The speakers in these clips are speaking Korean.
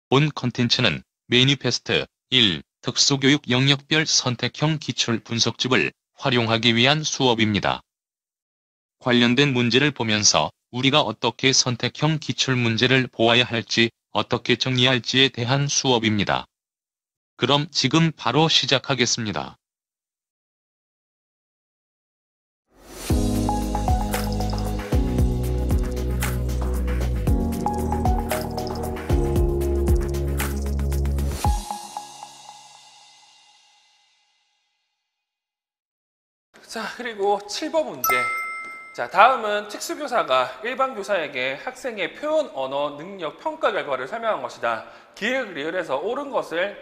본 컨텐츠는 매니페스트 1. 특수교육 영역별 선택형 기출 분석집을 활용하기 위한 수업입니다. 관련된 문제를 보면서 우리가 어떻게 선택형 기출 문제를 보아야 할지, 어떻게 정리할지에 대한 수업입니다. 그럼 지금 바로 시작하겠습니다. 자, 그리고 7번 문제. 자, 다음은 특수교사가 일반 교사에게 학생의 표현 언어 능력 평가 결과를 설명한 것이다. 기획 리을에서 옳은 것을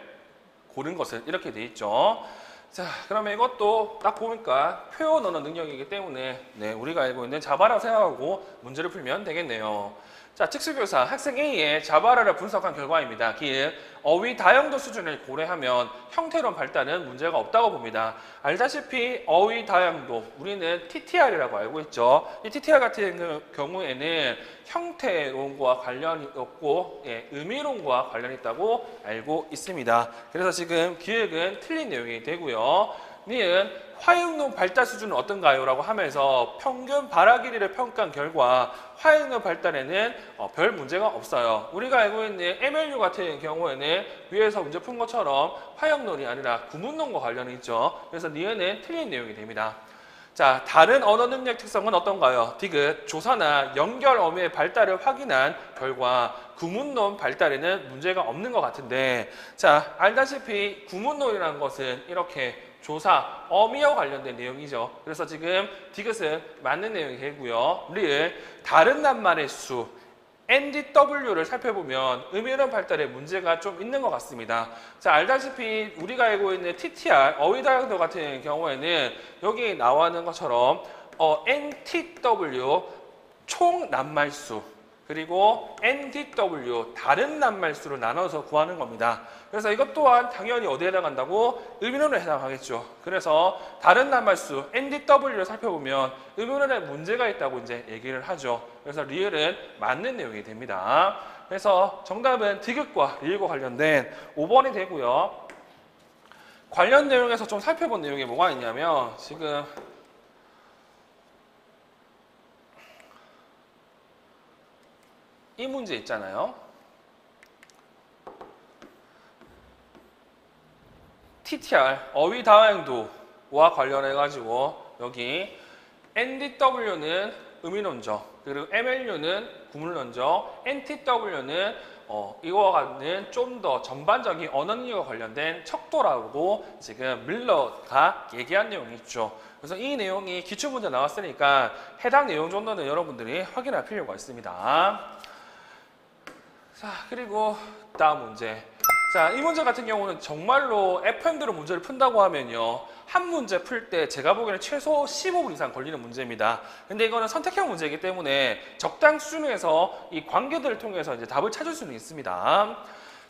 고른 것을 이렇게 돼 있죠. 자, 그러면 이것도 딱 보니까 표현 언어 능력이기 때문에 우리가 알고 있는 자바라 생각하고 문제를 풀면 되겠네요. 자, 특수교사 학생 A의 자바라를 분석한 결과입니다. 기획 어휘 다양도 수준을 고려하면 형태론 발달은 문제가 없다고 봅니다. 알다시피 어휘 다양도 우리는 TTR이라고 알고 있죠. 이 TTR 같은 경우에는 형태론과 관련이 없고 의미론과 관련이 있다고 알고 있습니다. 그래서 지금 기획은 틀린 내용이 되고요. 니은 화형론 발달 수준은 어떤가요? 라고 하면서 평균 발화 길이를 평가한 결과 화형론 발달에는 별 문제가 없어요. 우리가 알고 있는 MLU 같은 경우에는 위에서 문제 푼 것처럼 화형론이 아니라 구문론과 관련이 있죠. 그래서 니은은 틀린 내용이 됩니다. 자, 다른 언어 능력 특성은 어떤가요? 디귿, 조사나 연결 어미의 발달을 확인한 결과 구문론 발달에는 문제가 없는 것 같은데, 자, 알다시피 구문론이라는 것은 이렇게 조사, 어미와 관련된 내용이죠. 그래서 지금 디귿은 맞는 내용이 되고요. 리을, 다른 낱말의 수, NDW를 살펴보면 의미론 발달에 문제가 좀 있는 것 같습니다. 자, 알다시피 우리가 알고 있는 TTR, 어휘 다양도 같은 경우에는 여기 나와있는 것처럼 NTW, 총 낱말수, 그리고 NDW, 다른 낱말수로 나눠서 구하는 겁니다. 그래서 이것 또한 당연히 어디에 해당한다고? 의미론에 해당하겠죠. 그래서 다른 낱말수 NDW를 살펴보면 의미론에 문제가 있다고 이제 얘기를 하죠. 그래서 리을은 맞는 내용이 됩니다. 그래서 정답은 디귿과 리을과 관련된 5번이 되고요. 관련 내용에서 좀 살펴본 내용이 뭐가 있냐면 지금 이 문제 있잖아요. TTR, 어휘 다양도와 관련해가지고 여기 NDW는 의미론적, 그리고 MLU는 구문론적, NTW는 이와 같은 좀 더 전반적인 언어 능력과 관련된 척도라고 지금 밀러가 얘기한 내용이 있죠. 그래서 이 내용이 기출문제 나왔으니까 해당 내용 정도는 여러분들이 확인할 필요가 있습니다. 자, 그리고 다음 문제. 자, 이 문제 같은 경우는 정말로 FM대로 문제를 푼다고 하면요. 한 문제 풀 때 제가 보기에는 최소 15분 이상 걸리는 문제입니다. 근데 이거는 선택형 문제이기 때문에 적당 수준에서 이 관계들을 통해서 이제 답을 찾을 수는 있습니다.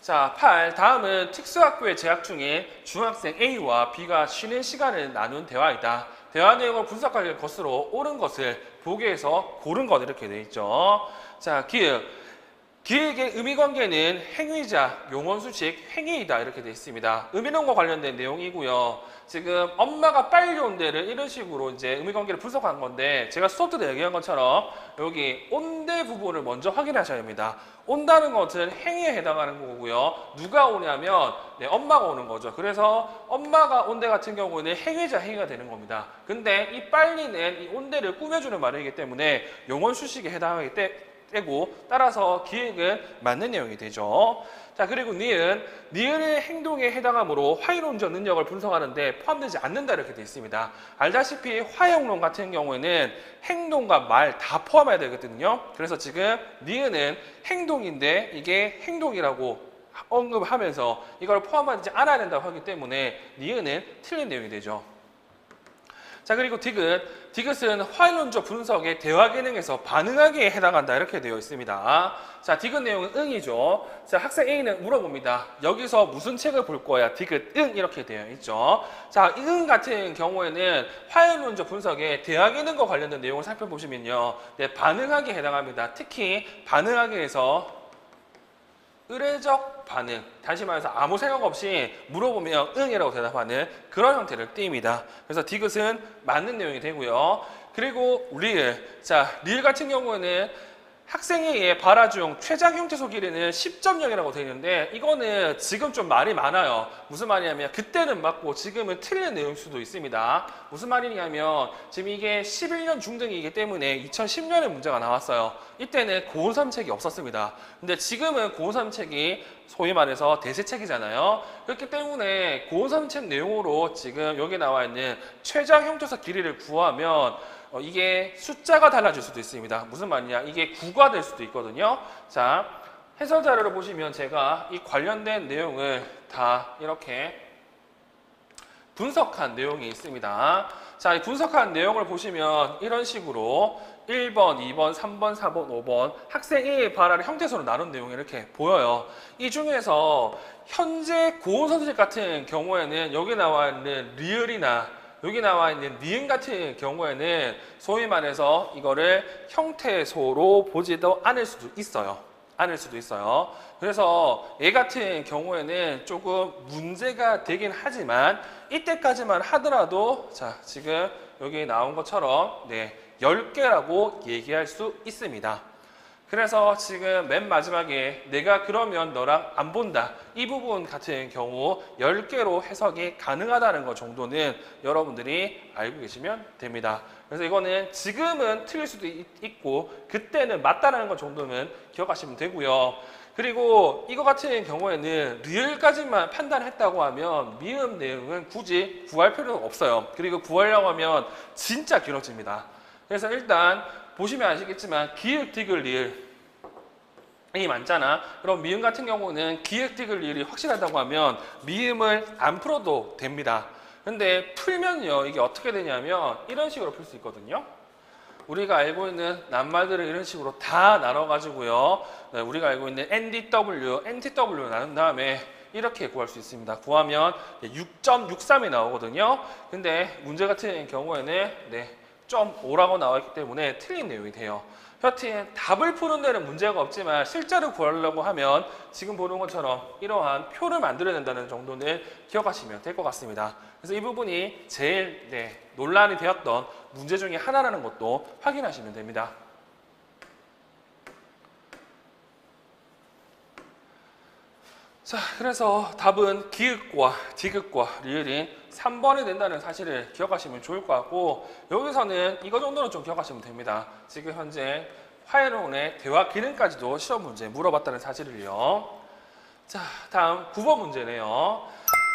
자, 8. 다음은 특수학교에 재학 중인 중학생 A와 B가 쉬는 시간을 나눈 대화이다. 대화 내용을 분석할 것으로 옳은 것을 보기에서 고른 것 이렇게 돼 있죠. 자, 기획. 기획의 의미관계는 행위자, 용언수식, 행위이다 이렇게 되어 있습니다. 의미론과 관련된 내용이고요. 지금 엄마가 빨리 온대를 이런 식으로 이제 의미관계를 분석한 건데 제가 수업 때 얘기한 것처럼 여기 온대 부분을 먼저 확인하셔야 합니다. 온다는 것은 행위에 해당하는 거고요. 누가 오냐면 엄마가 오는 거죠. 그래서 엄마가 온대 같은 경우는 행위자 행위가 되는 겁니다. 근데 이 빨리는 이 온대를 꾸며주는 말이기 때문에 용언수식에 해당하기 때문에 고 따라서 기획은 맞는 내용이 되죠. 자, 그리고 니은의 행동에 해당하므로 화이론적 능력을 분석하는데 포함되지 않는다 이렇게 되어 있습니다. 알다시피 화형론 같은 경우에는 행동과 말 다 포함해야 되거든요. 그래서 지금 니은은 행동인데 이게 행동이라고 언급하면서 이걸 포함하지 않아야 된다고 하기 때문에 니은은 틀린 내용이 되죠. 자, 그리고 디귿은 화일론적 분석의 대화 기능에서 반응하기에 해당한다 이렇게 되어 있습니다. 자, 디귿 내용은 응이죠. 자, 학생 A는 물어봅니다. 여기서 무슨 책을 볼 거야? 디귿 응 이렇게 되어 있죠. 자, 응 같은 경우에는 화일론적 분석의 대화 기능과 관련된 내용을 살펴보시면요, 반응하기에 해당합니다. 특히 반응하기에서 의례적 반응, 다시 말해서 아무 생각 없이 물어보면 응이라고 대답하는 그런 형태를 띠입니다. 그래서 디귿은 맞는 내용이 되고요. 그리고 리을, 자 리을 같은 경우에는 학생에게 발화중 최장 형태소 길이는 10.0이라고 되어 있는데 이거는 지금 좀 말이 많아요. 무슨 말이냐면 그때는 맞고 지금은 틀린 내용일 수도 있습니다. 무슨 말이냐면 지금 이게 11년 중등이기 때문에 2010년에 문제가 나왔어요. 이때는 고온삼책이 없었습니다. 근데 지금은 고온삼책이 소위 말해서 대세책이잖아요. 그렇기 때문에 고온삼책 내용으로 지금 여기 나와 있는 최장 형태소 길이를 구하면 이게 숫자가 달라질 수도 있습니다. 무슨 말이냐? 이게 9가 될 수도 있거든요. 자, 해설 자료를 보시면 제가 이 관련된 내용을 다 이렇게 분석한 내용이 있습니다. 자, 이 분석한 내용을 보시면 이런 식으로 1번, 2번, 3번, 4번, 5번 학생 A의 발화를 형태소로 나눈 내용이 이렇게 보여요. 이 중에서 현재 고온선택 같은 경우에는 여기 나와 있는 리을이나 여기 나와 있는 니은 같은 경우에는 소위 말해서 이거를 형태소로 보지도 않을 수도 있어요. 그래서 얘 같은 경우에는 조금 문제가 되긴 하지만 이때까지만 하더라도 자 지금 여기 나온 것처럼 10개라고 얘기할 수 있습니다. 그래서 지금 맨 마지막에 내가 그러면 너랑 안 본다. 이 부분 같은 경우 10개로 해석이 가능하다는 것 정도는 여러분들이 알고 계시면 됩니다. 그래서 이거는 지금은 틀릴 수도 있고 그때는 맞다는 것 정도는 기억하시면 되고요. 그리고 이거 같은 경우에는 리을까지만 판단했다고 하면 미음 내용은 굳이 구할 필요는 없어요. 그리고 구하려고 하면 진짜 길어집니다. 그래서 일단 보시면 아시겠지만 기역, 디귿, 리을 이 많잖아. 그럼 미음 같은 경우는 기역, 디귿, 리을이 확실하다고 하면 미음을 안 풀어도 됩니다. 근데 풀면요 이게 어떻게 되냐면 이런 식으로 풀 수 있거든요. 우리가 알고 있는 낱말들을 이런 식으로 다 나눠가지고요. 우리가 알고 있는 NDW, NTW 나눈 다음에 이렇게 구할 수 있습니다. 구하면 6.63이 나오거든요. 근데 문제 같은 경우에는 0.5라고 나와 있기 때문에 틀린 내용이 돼요. 여튼 답을 푸는 데는 문제가 없지만 실제로 구하려고 하면 지금 보는 것처럼 이러한 표를 만들어야 된다는 정도는 기억하시면 될 것 같습니다. 그래서 이 부분이 제일 논란이 되었던 문제 중에 하나라는 것도 확인하시면 됩니다. 자, 그래서 답은 기읍과 디귿과 리을인 3번이 된다는 사실을 기억하시면 좋을 것 같고 여기서는 이거 정도는 좀 기억하시면 됩니다. 지금 현재 화해론의 대화 기능까지도 시험 문제 물어봤다는 사실을요. 자, 다음 9번 문제네요.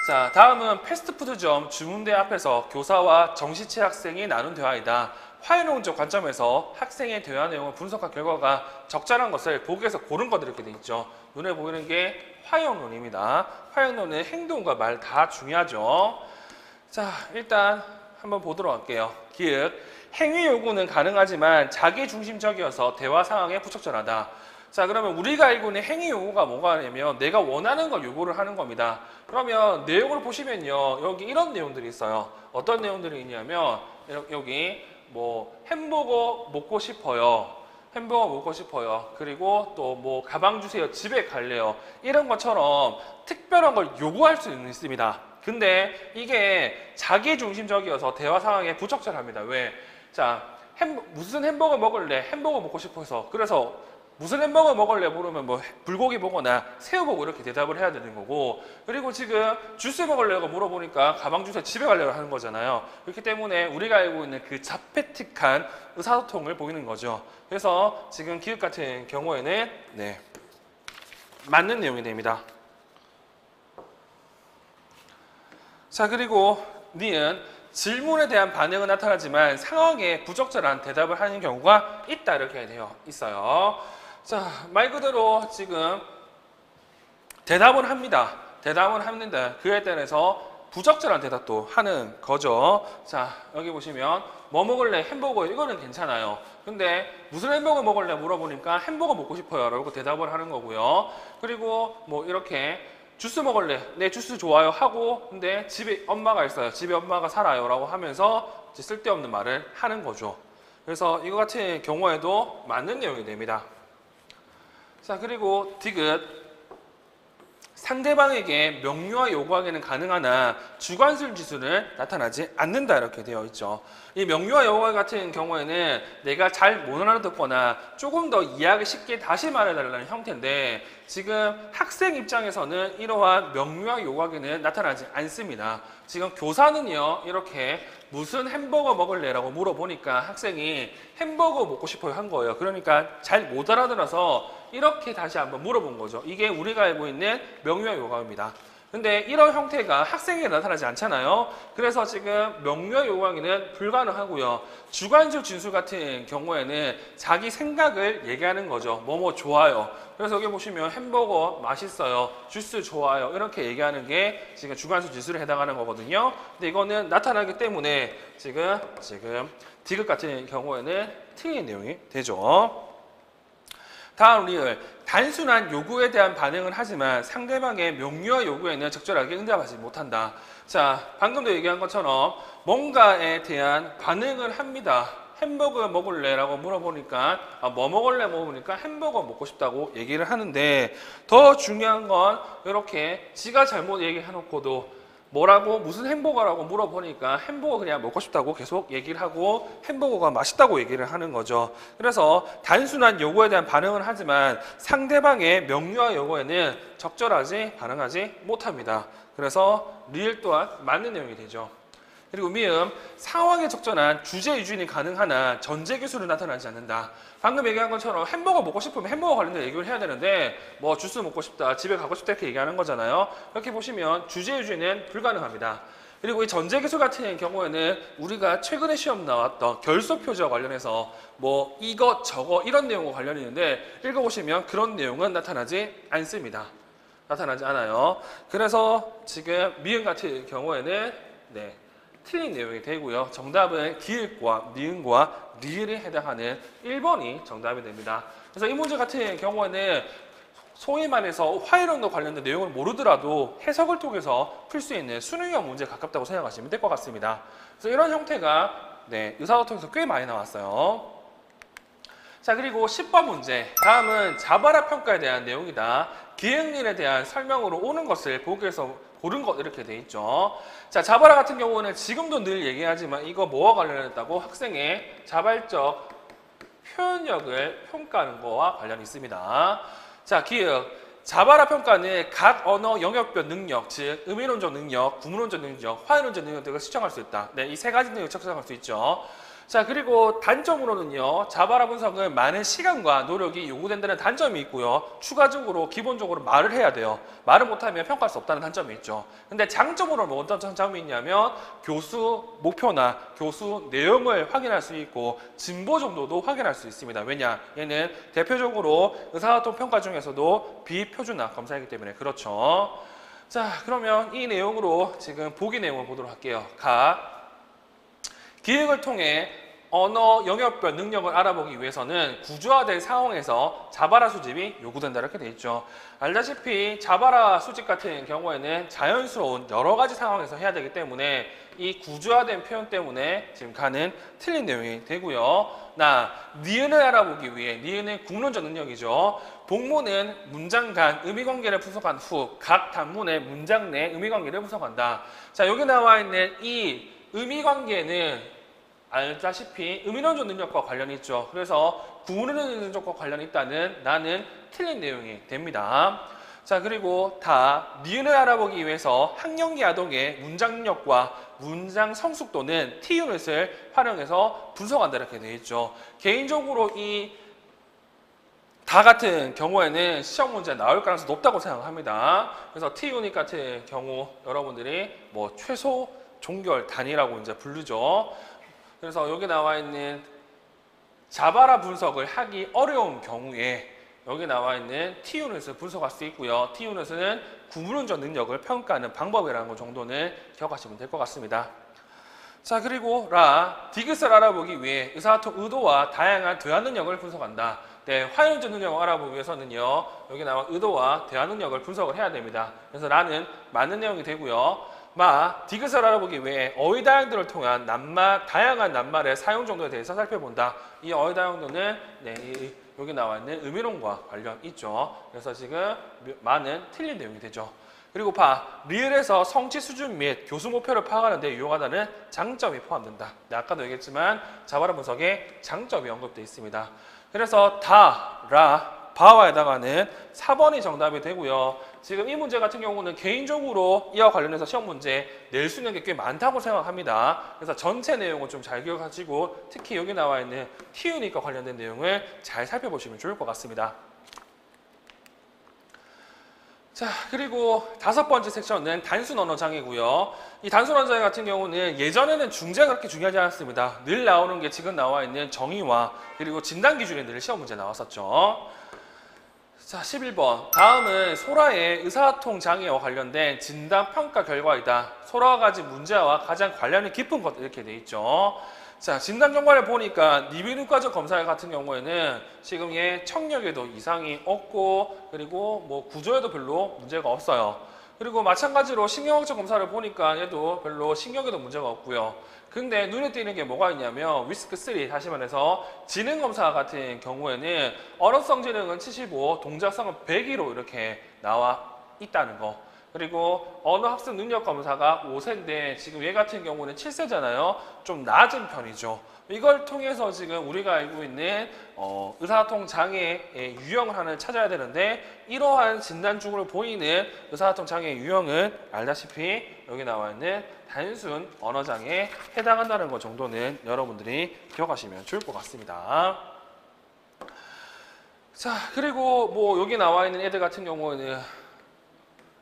자, 다음은 패스트푸드점 주문대 앞에서 교사와 정시체 학생이 나눈 대화이다. 화해론적 관점에서 학생의 대화 내용을 분석한 결과가 적절한 것을 보기에서 고른 것들 이렇게 돼 있죠. 눈에 보이는 게 화형론입니다. 화형론은 행동과 말 다 중요하죠. 자, 일단 한번 보도록 할게요. 기획. 행위 요구는 가능하지만 자기 중심적이어서 대화 상황에 부적절하다. 자, 그러면 우리가 알고 있는 행위 요구가 뭐가냐면 내가 원하는 걸 요구를 하는 겁니다. 그러면 내용을 보시면요. 여기 이런 내용들이 있어요. 어떤 내용들이 있냐면 여기 뭐 햄버거 먹고 싶어요. 햄버거 먹고 싶어요. 그리고 또 뭐 가방 주세요. 집에 갈래요. 이런 것처럼 특별한 걸 요구할 수는 있습니다. 근데 이게 자기 중심적이어서 대화 상황에 부적절합니다. 왜? 자, 무슨 햄버거 먹을래? 햄버거 먹고 싶어서. 그래서 무슨 햄버거 먹을래? 물으면 뭐 불고기 먹거나 새우 먹고 이렇게 대답을 해야 되는 거고 그리고 지금 주스 먹을래고 물어보니까 가방 주세요. 집에 가려고 하는 거잖아요. 그렇기 때문에 우리가 알고 있는 그 자폐틱한 의사소통을 보이는 거죠. 그래서 지금 기획 같은 경우에는 맞는 내용이 됩니다. 자, 그리고 니은 질문에 대한 반응은 나타나지만 상황에 부적절한 대답을 하는 경우가 있다 이렇게 되어 있어요. 자, 말 그대로 지금 대답은 합니다. 대답은 합니다. 그에 따라서 부적절한 대답도 하는 거죠. 자, 여기 보시면 뭐 먹을래? 햄버거. 이거는 괜찮아요. 근데 무슨 햄버거 먹을래? 물어보니까 햄버거 먹고 싶어요 라고 대답을 하는 거고요. 그리고 뭐 이렇게 주스 먹을래? 네, 주스 좋아요 하고 근데 집에 엄마가 있어요. 집에 엄마가 살아요 라고 하면서 쓸데없는 말을 하는 거죠. 그래서 이거 같은 경우에도 맞는 내용이 됩니다. 자, 그리고 디귿. 상대방에게 명료와 요구하기는 가능하나 주관술 지수는 나타나지 않는다 이렇게 되어 있죠. 이 명료와 요구하기 같은 경우에는 내가 잘 못 알아듣거나 조금 더 이해하기 쉽게 다시 말해달라는 형태인데 지금 학생 입장에서는 이러한 명료와 요구하기는 나타나지 않습니다. 지금 교사는요 이렇게 무슨 햄버거 먹을래? 라고 물어보니까 학생이 햄버거 먹고 싶어요 한 거예요. 그러니까 잘 못 알아들어서 이렇게 다시 한번 물어본 거죠. 이게 우리가 알고 있는 명료와 요구입니다. 근데 이런 형태가 학생에게 나타나지 않잖아요. 그래서 지금 명료와 요구하기는 불가능하고요. 주관적 진술 같은 경우에는 자기 생각을 얘기하는 거죠. 뭐뭐 좋아요. 그래서 여기 보시면 햄버거 맛있어요. 주스 좋아요. 이렇게 얘기하는 게 지금 주관적 진술에 해당하는 거거든요. 근데 이거는 나타나기 때문에 지금 디귿 같은 경우에는 틀린 내용이 되죠. 다음 리을. 단순한 요구에 대한 반응은 하지만 상대방의 명료와 요구에는 적절하게 응답하지 못한다. 자, 방금도 얘기한 것처럼 뭔가에 대한 반응을 합니다. 햄버거 먹을래? 라고 물어보니까 뭐 먹을래? 물어보니까 햄버거 먹고 싶다고 얘기를 하는데 더 중요한 건 이렇게 지가 잘못 얘기해놓고도 뭐라고 무슨 햄버거라고 물어보니까 햄버거 그냥 먹고 싶다고 계속 얘기를 하고 햄버거가 맛있다고 얘기를 하는 거죠. 그래서 단순한 요구에 대한 반응은 하지만 상대방의 명료와 요구에는 적절하지 반응하지 못합니다. 그래서 리을 또한 맞는 내용이 되죠. 그리고 미음, 상황에 적절한 주제 유준이 가능하나 전제 기술은 나타나지 않는다. 방금 얘기한 것처럼 햄버거 먹고 싶으면 햄버거 관련된 얘기를 해야 되는데 뭐 주스 먹고 싶다, 집에 가고 싶다 이렇게 얘기하는 거잖아요. 이렇게 보시면 주제 유준은 불가능합니다. 그리고 이 전제 기술 같은 경우에는 우리가 최근에 시험 나왔던 결소 표지와 관련해서 뭐 이것 저것 이런 내용과 관련이 있는데 읽어보시면 그런 내용은 나타나지 않습니다. 나타나지 않아요. 그래서 지금 미음 같은 경우에는 틀린 내용이 되고요. 정답은 기읍과 니은과 리을에 해당하는 1번이 정답이 됩니다. 그래서 이 문제 같은 경우에는 소위 말해서 화해론과 관련된 내용을 모르더라도 해석을 통해서 풀 수 있는 수능형 문제에 가깝다고 생각하시면 될 것 같습니다. 그래서 이런 형태가 의사소통에서 꽤 많이 나왔어요. 자, 그리고 10번 문제. 다음은 자바라 평가에 대한 내용이다. 기획일에 대한 설명으로 오는 것을 보기에서 고른 것 이렇게 돼 있죠. 자, 자바라 같은 경우는 지금도 늘 얘기하지만 이거 뭐와 관련했다고 학생의 자발적 표현력을 평가하는 거와 관련이 있습니다. 자, 기획. 자바라 평가는 각 언어 영역별 능력, 즉 의미론적 능력, 구문론적 능력, 화해론적 능력 등을 측정할 수 있다. 이 세 가지 능력을 측정할 수 있죠. 자, 그리고 단점으로는요. 자바라 분석은 많은 시간과 노력이 요구된다는 단점이 있고요. 추가적으로 기본적으로 말을 해야 돼요. 말을 못하면 평가할 수 없다는 단점이 있죠. 근데 장점으로는 어떤 장점이 있냐면 교수 목표나 교수 내용을 확인할 수 있고 진보 정도도 확인할 수 있습니다. 왜냐? 얘는 대표적으로 의사소통 평가 중에서도 비표준화 검사이기 때문에 그렇죠. 자, 그러면 이 내용으로 지금 보기 내용을 보도록 할게요. 기획을 통해 언어 영역별 능력을 알아보기 위해서는 구조화된 상황에서 자바라 수집이 요구된다 이렇게 돼 있죠. 알다시피 자바라 수집 같은 경우에는 자연스러운 여러 가지 상황에서 해야 되기 때문에 이 구조화된 표현 때문에 지금 가는 틀린 내용이 되고요. 니은을 알아보기 위해 니은은 구문론적 능력이죠. 복문은 문장 간 의미관계를 분석한 후 각 단문의 문장 내 의미관계를 분석한다. 자, 여기 나와 있는 이 의미관계는 알다시피 의미론적 능력과 관련이 있죠. 그래서 구문론적 능력과 관련이 있다는 나는 틀린 내용이 됩니다. 자, 그리고 니은을 알아보기 위해서 학령기 아동의 문장 능력과 문장 성숙도는 T유닛을 활용해서 분석한다 이렇게 되어 있죠. 개인적으로 이 같은 경우에는 시험 문제 나올 가능성이 높다고 생각합니다. 그래서 T유닛 같은 경우 여러분들이 뭐 최소 종결 단위라고 이제 부르죠. 그래서 여기 나와 있는 자바라 분석을 하기 어려운 경우에 여기 나와 있는 T유닛을 분석할 수 있고요. T유닛은 구문론적 능력을 평가하는 방법이라는 것 정도는 기억하시면 될 것 같습니다. 자, 그리고 디귿을 알아보기 위해 의사소통 의도와 다양한 대화 능력을 분석한다. 화해론적 능력을 알아보기 위해서는요. 여기 나와 의도와 대화 능력을 분석을 해야 됩니다. 그래서 라는 맞는 내용이 되고요. 디귿을 알아보기 위해 어휘 다양들을 통한 다양한 낱말의 사용 정도에 대해서 살펴본다. 이 어휘 다양도는 여기 나와 있는 음이론과 관련 있죠. 그래서 지금 많은 틀린 내용이 되죠. 그리고 리을에서 성취 수준 및 교수 목표를 파악하는 데 유용하다는 장점이 포함된다. 네, 아까도 얘기했지만 자바라 분석에 장점이 언급되어 있습니다. 그래서 바와 해당하는 4번이 정답이 되고요. 지금 이 문제 같은 경우는 개인적으로 이와 관련해서 시험 문제 낼 수 있는 게 꽤 많다고 생각합니다. 그래서 전체 내용을 좀 잘 기억하시고 특히 여기 나와 있는 T유닛과 관련된 내용을 잘 살펴보시면 좋을 것 같습니다. 자, 그리고 5번째 섹션은 단순 언어 장애고요. 이 단순 언어 장애 같은 경우는 예전에는 중재가 그렇게 중요하지 않았습니다. 늘 나오는 게 지금 나와 있는 정의와 그리고 진단 기준이 늘 시험 문제 나왔었죠. 자, 11번. 다음은 소라의 의사소통 장애와 관련된 진단 평가 결과이다. 소라가 가진 문제와 가장 관련이 깊은 것 이렇게 돼 있죠. 자, 진단 결과를 보니까 니비누과적 검사 같은 경우에는 지금 얘 청력에도 이상이 없고 그리고 뭐 구조에도 별로 문제가 없어요. 그리고 마찬가지로 신경학적 검사를 보니까 얘도 별로 신경에도 문제가 없고요. 근데 눈에 띄는 게 뭐가 있냐면 위스크3 다시 말해서 지능 검사 같은 경우에는 언어성 지능은 75, 동작성은 102로 이렇게 나와 있다는 거. 그리고 언어학습 능력 검사가 5세인데 지금 얘 같은 경우는 7세잖아요. 좀 낮은 편이죠. 이걸 통해서 지금 우리가 알고 있는 의사소통 장애의 유형을 하나 찾아야 되는데 이러한 진단중으로 보이는 의사소통 장애의 유형은 알다시피 여기 나와 있는 단순 언어장애에 해당한다는 것 정도는 여러분들이 기억하시면 좋을 것 같습니다. 자, 그리고 뭐 여기 나와 있는 애들 같은 경우는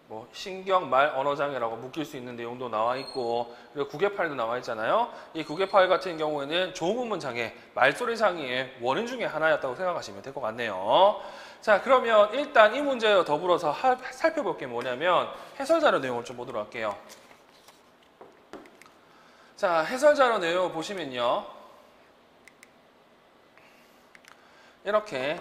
뭐 신경, 말, 언어장애라고 묶일 수 있는 내용도 나와 있고 그리고 구개파일도 나와 있잖아요. 이 구개파일 같은 경우에는 조문문 장애, 말소리 장애의 원인 중에 하나였다고 생각하시면 될 것 같네요. 자, 그러면 일단 이 문제와 더불어서 살펴볼 게 뭐냐면 해설자료 내용을 좀 보도록 할게요. 자, 해설자료 내용 보시면요. 이렇게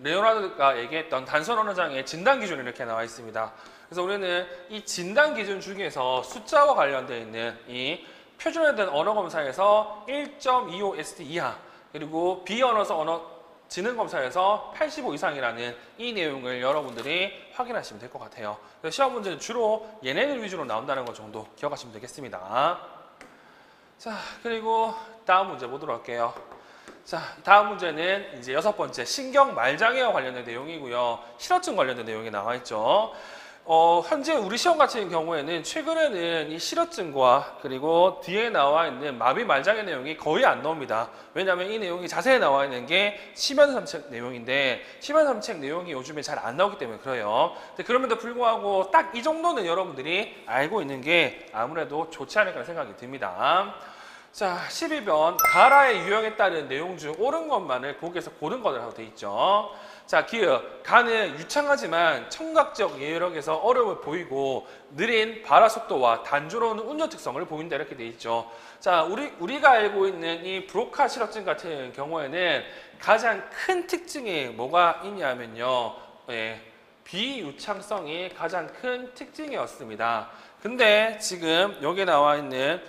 레오나르도가 얘기했던 단순 언어장애 진단 기준이 이렇게 나와 있습니다. 그래서 우리는 이 진단 기준 중에서 숫자와 관련되어 있는 이 표준화된 언어 검사에서 1.25 이하 그리고 비언어성 언어 지능 검사에서 85 이상이라는 이 내용을 여러분들이 확인하시면 될 것 같아요. 그래서 시험 문제는 주로 얘네들 위주로 나온다는 것 정도 기억하시면 되겠습니다. 자, 그리고 다음 문제 보도록 할게요. 자, 다음 문제는 이제 6번째 신경 말장애와 관련된 내용이고요. 실어증 관련된 내용이 나와 있죠. 현재 우리 시험 같은 경우에는 최근에는 이 실어증과 그리고 뒤에 나와 있는 마비 말장애 내용이 거의 안 나옵니다. 왜냐하면 이 내용이 자세히 나와 있는 게 심연삼책 내용인데 심연삼책 내용이 요즘에 잘 안 나오기 때문에 그래요. 근데 그럼에도 불구하고 딱 이 정도는 여러분들이 알고 있는 게 아무래도 좋지 않을까 생각이 듭니다. 자, 12번 가라의 유형에 따른 내용 중 옳은 것만을 보기에서 고른 것을 하고 돼 있죠. 자, 기역 가는 유창하지만 청각적 예력에서 어려움을 보이고 느린 발화 속도와 단조로운 운전 특성을 보인다 이렇게 돼 있죠. 자, 우리가 알고 있는 이 브로카 실어증 같은 경우에는 가장 큰 특징이 뭐가 있냐면요. 비유창성이 가장 큰 특징이었습니다. 근데 지금 여기 나와 있는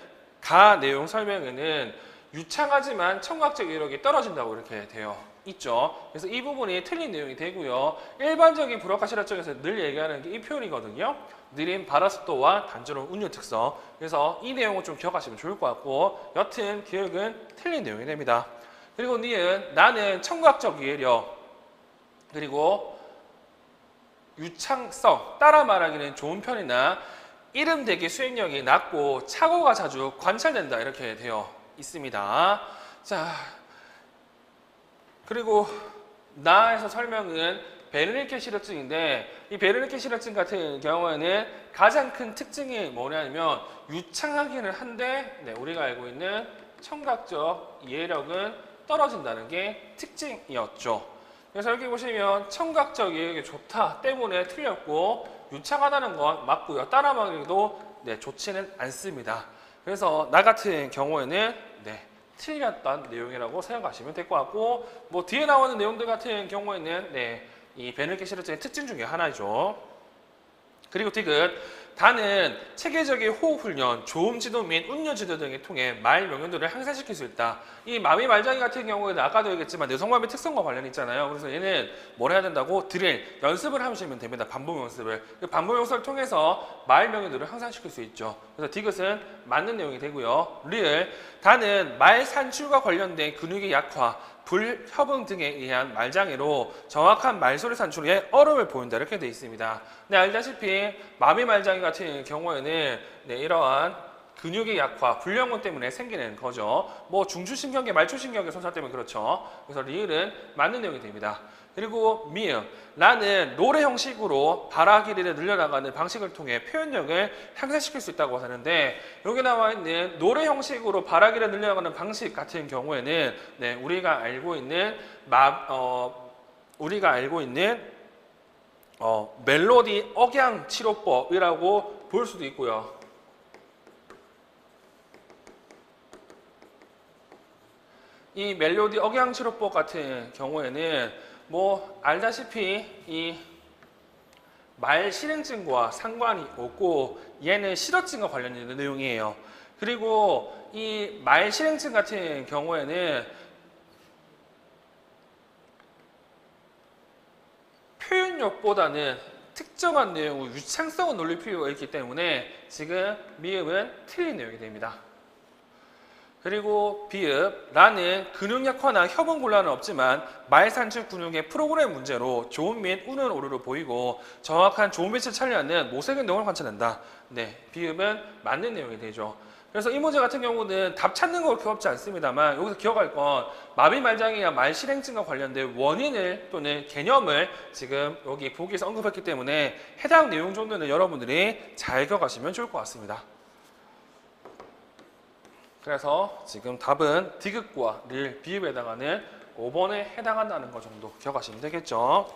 가 내용 설명에는 유창하지만 청각적 이력이 떨어진다고 이렇게 되어 있죠. 그래서 이 부분이 틀린 내용이 되고요. 일반적인 브로카 실어증에서 늘 얘기하는 게 이 표현이거든요. 느린 발화 속도와 단조로운 운율 특성. 그래서 이 내용을 좀 기억하시면 좋을 것 같고 여튼 기억은 틀린 내용이 됩니다. 그리고 니은 나는 청각적 이해력 그리고 유창성 따라 말하기는 좋은 편이나 이름 대기 수행력이 낮고 착오가 자주 관찰된다 이렇게 되어 있습니다. 자, 그리고 나에서 설명은 베르니케 실어증인데 이 베르니케 실어증 같은 경우에는 가장 큰 특징이 뭐냐면 유창하기는 한데 우리가 알고 있는 청각적 이해력은 떨어진다는 게 특징이었죠. 그래서 여기 보시면 청각적 이해력이 좋다 때문에 틀렸고 유창하다는 건 맞고요. 따라 말하기도 좋지는 않습니다. 그래서 나 같은 경우에는 틀렸던 내용이라고 생각하시면 될 것 같고 뭐 뒤에 나오는 내용들 같은 경우에는 이 베르니케 실어증의 특징 중에 하나죠. 그리고 디귿, 다는 체계적인 호흡 훈련, 조음 지도 및 운전 지도 등을 통해 말 명령도를 향상시킬 수 있다. 이 마비 말장이 같은 경우에는 아까도 얘기했지만 뇌성마비 특성과 관련이 있잖아요. 그래서 얘는 뭘 해야 된다고? 드릴, 연습을 하시면 됩니다. 반복 연습을. 그 반복 연습을 통해서 말 명령도를 향상시킬 수 있죠. 그래서 디귿은 맞는 내용이 되고요. 리을, 다는 말 산출과 관련된 근육의 약화, 불협응 등에 의한 말장애로 정확한 말소리 산출에 어려움을 보인다 이렇게 되어 있습니다. 네, 알다시피 마비 말장애 같은 경우에는 네, 이러한 근육의 약화, 불량분 때문에 생기는 거죠. 뭐 중추신경계, 말초신경계 손상 때문에 그렇죠. 그래서 리을은 맞는 내용이 됩니다. 그리고 미음, 라는 노래 형식으로 발화 길이를 늘려나가는 방식을 통해 표현력을 향상시킬 수 있다고 하는데, 여기 나와 있는 노래 형식으로 발화 길이를 늘려나가는 방식 같은 경우에는 네, 우리가 알고 있는 멜로디 억양 치료법이라고 볼 수도 있고요. 이 멜로디 억양 치료법 같은 경우에는 뭐 알다시피 이 말 실행증과 상관이 없고 얘는 실어증과 관련된 내용이에요. 그리고 이 말 실행증 같은 경우에는 표현력보다는 특정한 내용의 유창성을 놀릴 필요가 있기 때문에 지금 미음은 틀린 내용이 됩니다. 그리고 비읍, 라는 근육 약화나 협응 곤란은 없지만 말 산출 근육의 프로그램 문제로 조음 및 운은 오류로 보이고 정확한 조음 배치를 차지하는 모색의 내용을 관찰한다. 네, 비읍은 맞는 내용이 되죠. 그래서 이 문제 같은 경우는 답 찾는 거 그렇게 어렵지 않습니다만 여기서 기억할 건 마비 말장애와 말 실행증과 관련된 원인을 또는 개념을 지금 여기 보기에서 언급했기 때문에 해당 내용 정도는 여러분들이 잘 기억하시면 좋을 것 같습니다. 그래서 지금 답은 디귿과 릴, 비읍에 해당하는 5번에 해당한다는 것 정도 기억하시면 되겠죠.